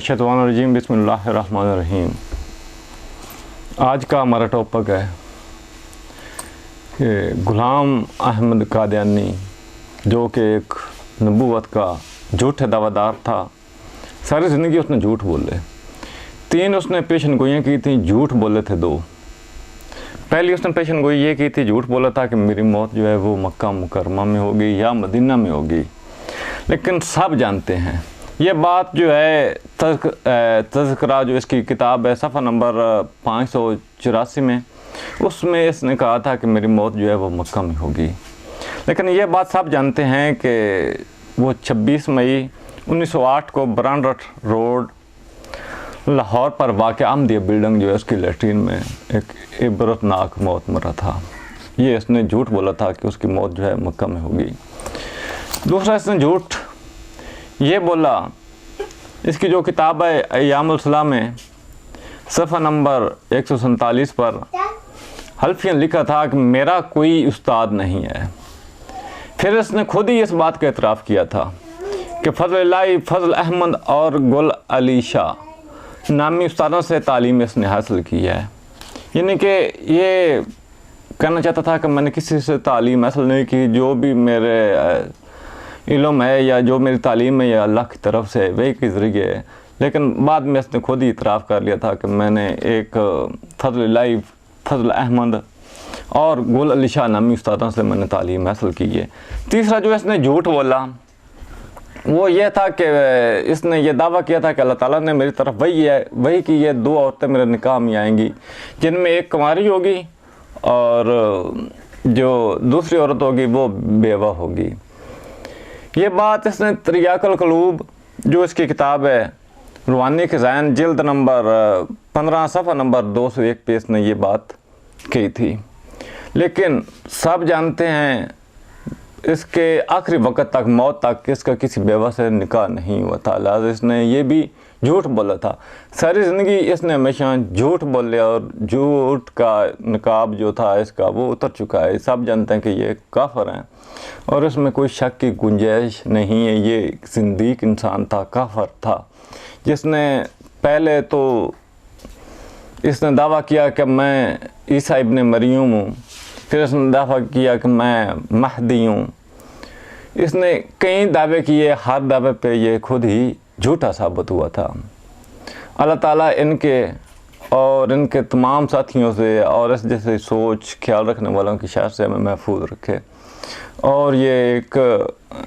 मिनश्शैतानिर्रजीम बिस्मिल्लाहिर्रहमानिर्रहीम। आज का हमारा टॉपिक है कि गुलाम अहमद कादियानी जो कि एक नबूवत का झूठे दावेदार था। सारी ज़िंदगी उसने झूठ बोले। 3 उसने पेशन गोइयाँ की थी, झूठ बोले थे 2। पहली उसने पेशन गोई ये की थी, झूठ बोला था कि मेरी मौत जो है वो मक्का मुकरमा में होगी या मदीना में होगी। लेकिन सब जानते हैं ये बात जो है तज़किरा जो इसकी किताब है सफ़ा नंबर 584 में, उसमें इसने कहा था कि मेरी मौत जो है वो मक्का में होगी। लेकिन ये बात सब जानते हैं कि वो 26 मई 1908 को ब्रांडट रोड लाहौर पर वाक़या अहमदिया बिल्डिंग जो है उसकी लैट्रीन में एक इबरतनाक मौत मरा था। ये इसने झूठ बोला था कि उसकी मौत जो है मक्का में होगी। दूसरा इसने झूठ ये बोला, इसकी जो किताब है अय्यामुल सलाह में सफ़ा नंबर 147 पर हल्फियन लिखा था कि मेरा कोई उस्ताद नहीं है। फिर इसने खुद ही इस बात का इतराफ़ किया था कि फजल अहमद और गुल अली शाह नामी उस्तादों से तालीम इसने हासिल की है। यानी कि ये कहना चाहता था कि मैंने किसी से तालीम हासिल नहीं की, जो भी मेरे इल्म है या जो मेरी तालीम है या अल्लाह की तरफ से वही के ज़रिए है। लेकिन बाद में इसने खुद ही इतराफ़ कर लिया था कि मैंने एक फजल अहमद और गुल अली शाह नामी उस्तादों से मैंने तालीम हासिल की है। तीसरा जो इसने झूठ बोला वो ये था कि इसने ये दावा किया था कि अल्लाह ताला ने मेरी तरफ वही कि ये 2 औरतें मेरे निकाह में आएंगी, जिनमें एक कुंवारी होगी और जो दूसरी औरत होगी वो बेवा होगी। ये बात इसने तरियाकुल क़ुलूब जो इसकी किताब है रूहानी ख़ज़ाइन जिल्द नंबर 15 सफ़ा नंबर 201 पे इसने ये बात कही थी। लेकिन सब जानते हैं इसके आखिरी वक़्त तक, मौत तक इसका किसी बेवा से निकाह नहीं हुआ था। लिहाज़ा इसने ये भी झूठ बोला था। सारी ज़िंदगी इसने हमेशा झूठ बोले और झूठ का नकाब जो था इसका वो उतर चुका है। सब जानते हैं कि ये काफिर हैं और इसमें कोई शक की गुंजाइश नहीं है। ये एक ज़िंदीक इंसान था, काफिर था, जिसने पहले तो इसने दावा किया कि मैं ईसा इब्न मरियम हूँ, फिर इसने दावा किया कि मैं महदी हूँ। इसने कई दावे किए, हर दावे पे ये खुद ही झूठा साबित हुआ था। अल्लाह ताला इनके और इनके तमाम साथियों से और इस जैसे सोच ख्याल रखने वालों की शर से हमें महफूज रखे और ये एक